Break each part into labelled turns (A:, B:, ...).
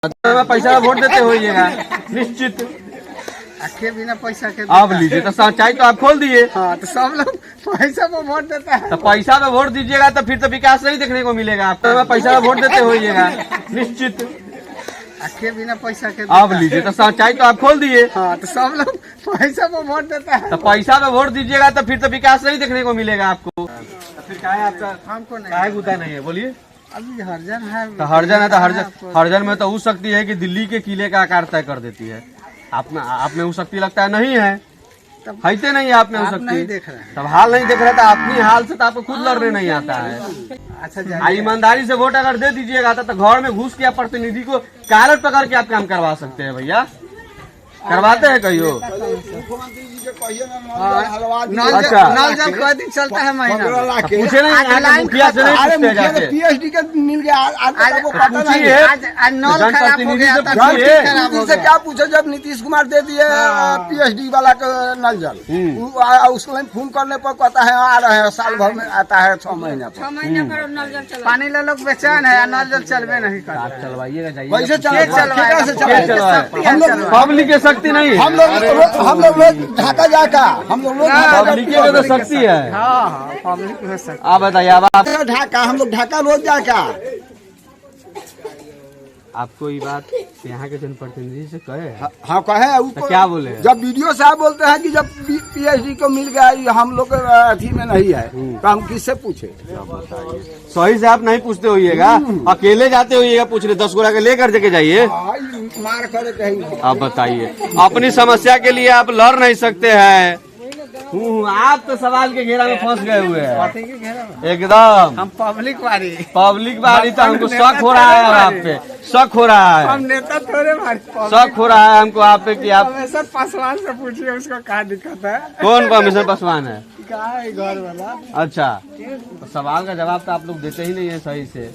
A: पैसा वोट देते होइएगा निश्चित।
B: आखे बिना पैसा के
A: आप लीजिए तो सच्चाई तो आप खोल दिए।
B: हाँ तो सब लोग पैसा पे वोट देता है।
A: तो पैसा पे वोट दीजिएगा तो फिर तो विकास नहीं देखने को मिलेगा। आप पैसा पे वोट देते होइएगा निश्चित।
B: आखे बिना पैसा के
A: आप लीजिए तो सच्चाई तो आप खोल दिए।
B: हाँ तो सब लोग पैसा पे वोट देता है।
A: तो पैसा पे वोट दीजिएगा तो फिर तो विकास नहीं देखने को मिलेगा आपको। तो फिर क्या है आपका
B: हमको नहीं
A: काहे गुता नहीं है बोलिए।
B: अभी हरजन है
A: तो हरजन है तो हरजन में तो वो शक्ति है कि दिल्ली के किले का आकार तय कर देती है। आप में वो शक्ति लगता है नहीं है, हैते नहीं है आप में वो शक्ति।
B: नहीं देख रहे हैं।
A: तब हाल नहीं देख रहे तो अपनी हाल से तो आपको खुद लड़ने नहीं आता है।
B: अच्छा
A: ईमानदारी से वोट अगर दे दीजिएगा तो घर में घुस के आप प्रतिनिधि को कागज पकड़ के आप काम करवा सकते हैं। भैया करवाते हैं कहियो। अच्छा
B: नल जल कई दिन चलता है महीना।
A: पूछे नहीं यहाँ के मुखिया से नहीं पूछते जाके।
C: पीएचडी का मिल गया आज वो पता नहीं
A: पूछिए।
C: है।
B: आज नल खराब हो गया था,
A: जनप्रतिनिधि
B: फिर खराब हो
C: से
B: गया।
C: क्या पूछे जब नीतीश कुमार दे दिए पीएचडी वाला का नल जल, उसको फोन करने पर कहता है आ रहे हैं, साल भर में आता है 6 महीने पर।
D: 6 महीने पर नल जल चला।
B: पानी ले लोग बेचैन है, नल जल चलवे नहीं कर।
A: आप चलवाइएगा जाइए।
C: वैसे
A: पब्लिक की शक्ति नहीं है।
C: हम लोग ढाका जाका हम लोग
A: पब्लिक की तो शक्ति है।
B: हाँ पब्लिक हो सकता।
A: आप बताइए अब
C: ढाका हम लोग ढाका रोज जाका।
A: आपको ये बात यहाँ के जनप्रतिनिधि से कहे।
C: हाँ कहे
A: तो क्या बोले?
C: जब वीडियो साहब बोलते हैं कि जब पीएचडी को मिल गया ये हम लोग अथी में नहीं है तो हम किससे पूछे?
A: सही से आप नहीं पूछते होइएगा, अकेले जाते होइएगा पूछने, 10 गोरा के लेकर के जाइए।
C: मार करे कहीं।
A: आप बताइए अपनी समस्या के लिए आप लड़ नहीं सकते हैं। आप तो सवाल के घेरा में फंस गए हुए हैं एकदम।
B: हम पब्लिक वाली
A: तो हमको शक हो रहा है आप पे, शक हो रहा है,
B: हम नेता थोड़े
A: शक हो रहा है हमको आप पे कि आप
B: परमेश्वर पासवान से पूछिए उसको क्या दिक्कत है।
A: कौन परमेश्वर पासवान है?
B: क्या है घर वाला?
A: अच्छा तो सवाल का जवाब तो आप लोग देते ही नहीं है सही से।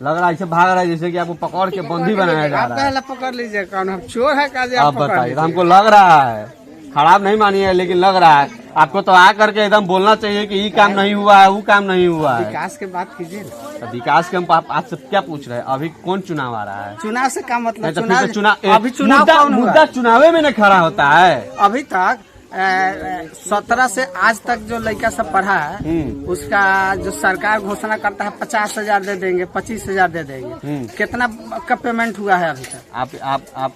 A: लग रहा है ऐसे भाग रहा है जैसे कि आपको पकड़ के बंदी बनाया जा रहा है।
B: आप पकड़ लीजिए, कौन हम चोर है काजे?
A: आप बताइए। तो हमको लग रहा है, खराब नहीं मानिए लेकिन लग रहा है आपको तो आ करके एकदम बोलना चाहिए कि ये काम नहीं हुआ है, वो काम नहीं हुआ है।
B: विकास के बात कीजिए।
A: तो विकास के हम आपसे क्या पूछ रहे हैं? अभी कौन चुनाव आ रहा है?
B: चुनाव से क्या मतलब?
A: तो फिर तो चुनाव
B: अभी चुनाव कौन हुआ?
A: मुद्दा चुनावे में नहीं खड़ा होता है।
B: अभी तक 17 से आज तक जो लड़का सब पढ़ा है उसका जो सरकार घोषणा करता है 50,000 दे देंगे, 25,000 दे देंगे। कितना का पेमेंट हुआ है अभी तक?
A: आप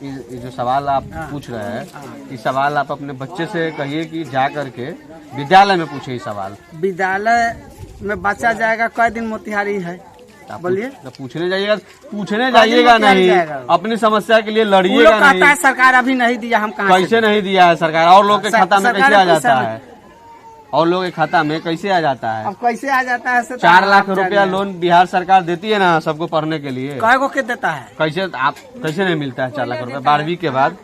A: ये जो सवाल आप पूछ रहे हैं, ये सवाल आप अपने बच्चे से कहिए कि जा करके विद्यालय में पूछे। ये सवाल
B: विद्यालय में बच्चा जाएगा, कई दिन मोतिहारी है बोलिए?
A: तो पूछने जाइएगा नहीं, अपनी समस्या के लिए लड़िएगा नहीं।
B: कहता है सरकार अभी नहीं दिया, हम कहाँ
A: कैसे नहीं दिया है सरकार? और लोग के खाता में कैसे आ जाता है? और लोगों के खाता में कैसे आ जाता है?
B: अब कैसे आ जाता है?
A: 4 लाख रुपया लोन बिहार सरकार देती है ना सबको पढ़ने के लिए।
B: कई गो के देता है?
A: कैसे नहीं मिलता है 4 लाख रुपया? 12वीं के बाद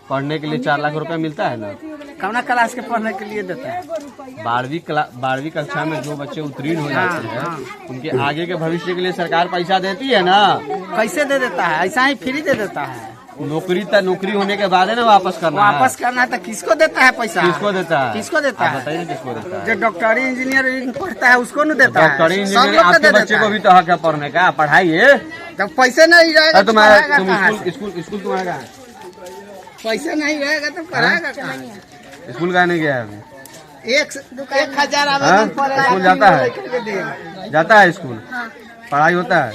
A: पढ़ने के लिए 4 लाख रुपया मिलता है ना।
B: कौना क्लास के पढ़ने के लिए देता है?
A: 12वीं कक्षा में जो बच्चे उत्तीर्ण हो जाते हैं उनके आगे के भविष्य के लिए सरकार पैसा देती है ना।
B: कैसे दे देता है? ऐसा ही फ्री दे देता है?
A: नौकरी होने के बाद है ना वापस करना
B: है तो किसको देता है पैसा?
A: किसको देता है?
B: बताइए
A: किसको देता है?
B: जो डॉक्टरी इंजीनियरिंग पढ़ता है उसको नहीं देता है?
A: डॉक्टरी इंजीनियर आपके बच्चे को भी तो हक है पढ़ने का, पढ़ाइए।
B: जब पैसे नहीं रहेगा तो
A: स्कूल तुम्हारा कहाँ है?
B: पैसे नहीं रहेगा तो कराएगा कहाँ?
A: स्कूल का नहीं गया अभी?
B: 1,000
A: स्कूल जाता है स्कूल? पढ़ाई होता है?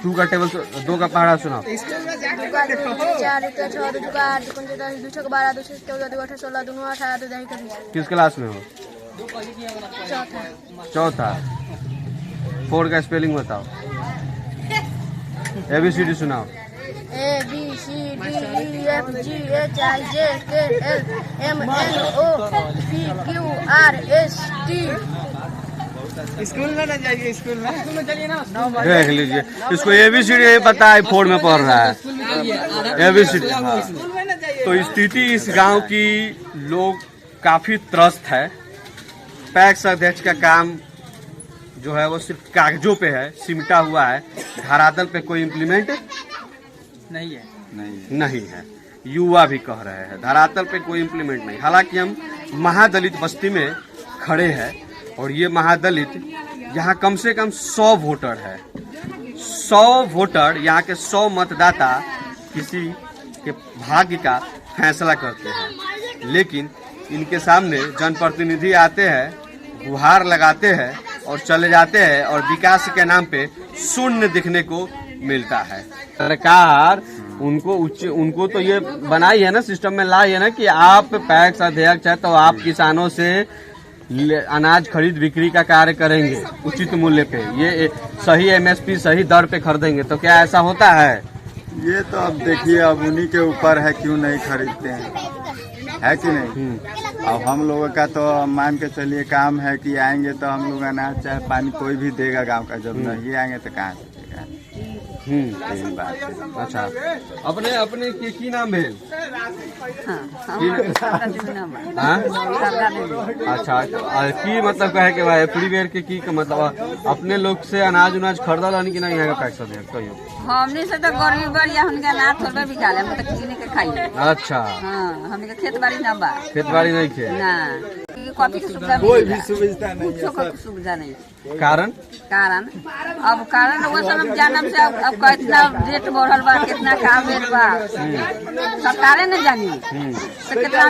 A: 2 का टेबल 2 का पहाड़ा सुनाओ।
D: 4 6 2 8 2 6 12 2 14 2 18 16 2 18 2 10
A: किस क्लास में हो? चौथा। 4 का स्पेलिंग बताओ। ABCD सुनाओ।
D: A B C D E F G H I J K L M N O P Q R S T।
B: School में ना जाइए, स्कूल में चलिए ना।
A: देख लीजिए इसको ABCD पता है, 4 में पढ़ रहा है ABCD। तो स्थिति इस गांव की लोग काफी त्रस्त है। पैक्स अध्यक्ष का काम जो है वो सिर्फ कागजों पे है, सिमटा हुआ है। धरातल पे कोई इम्प्लीमेंट नहीं है। युवा भी कह रहे हैं धरातल पे कोई इम्प्लीमेंट नहीं। हालांकि हम महादलित बस्ती में खड़े हैं और ये महादलित यहाँ कम से कम 100 वोटर है। 100 वोटर, यहाँ के 100 मतदाता किसी के भाग्य का फैसला करते हैं, लेकिन इनके सामने जनप्रतिनिधि आते हैं, गुहार लगाते हैं और चले जाते हैं और विकास के नाम पे शून्य दिखने को मिलता है। सरकार उनको तो ये बनाई है ना, सिस्टम में लाई है ना कि आप पैक्स अध्यक्ष है तो आप किसानों से अनाज खरीद बिक्री का कार्य करेंगे उचित मूल्य पे, ये सही एमएसपी सही दर पे खरीदेंगे। तो क्या ऐसा होता है?
E: ये तो अब देखिए, अब उन्हीं के ऊपर है, क्यों नहीं खरीदते हैं, है कि नहीं। अब हम लोगों का तो मान के चलिए काम है कि आएंगे तो हम लोग अनाज चाहे पानी कोई भी देगा गांव का, जब नहीं आएंगे तो कहाँ से देगा। यही बात है।
A: अच्छा, अपने की नाम है? अच्छा, की मतलब कहे के भाई फ्री बेर के की मतलब अपने लोग से अनाज उनाज खरीदा लानी कि नहीं? यहाँ का पैसा दे कहियो
F: हमने से तो गर्मी बढ़िया उनका ना थोड़े भी खा ले, हम तो किसी ने के खाई।
A: अच्छा,
F: हां, हमने के खेत बाड़ी ना बा,
A: खेत बाड़ी नहीं खे
F: ना, कॉफी की सुविधा
E: कोई भी सुविधा नहीं है,
F: कोई सुविधा नहीं।
A: कारण
F: वो सब जानम से अब कितना रेट बढ़ल बा, कितना काम रेट बा, सरकारे न जानी। तो कितना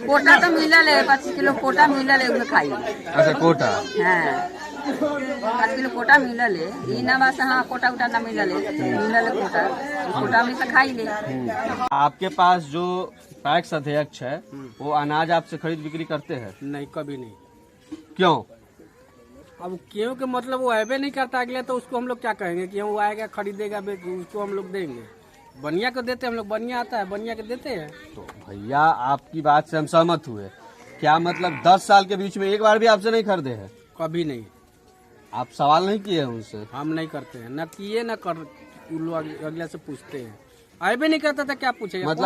F: कोटा तो मिलल है, 25 किलो कोटा मिलल है, उसमें खाई।
A: अच्छा, कोटा,
F: हाँ 5 किलो कोटा मिलल है, ई ना बस हाँ कोटा उटा ना मिलल है कोटा में से खाई ले।
A: आपके पास जो पैक्स अध्यक्ष है वो अनाज आपसे खरीद बिक्री करते हैं?
B: नहीं, कभी नहीं।
A: क्यों?
B: अब क्यों के मतलब वो ऐबे नहीं करता अगले, तो उसको हम लोग क्या कहेंगे कि वो आएगा खरीदेगा, उसको हम लोग देंगे। बनिया को देते हम लोग, बनिया आता है बनिया के देते हैं।
A: तो भैया आपकी बात से हम सहमत हुए, क्या मतलब 10 साल के बीच में एक बार भी आपसे नहीं खरीदे हैं?
B: कभी नहीं।
A: आप सवाल नहीं किए हैं उनसे?
B: हम नहीं करते हैं, न किए न कर, अगले से पूछते हैं। ऐबे नहीं करता था, क्या पूछेगा?
A: मतलब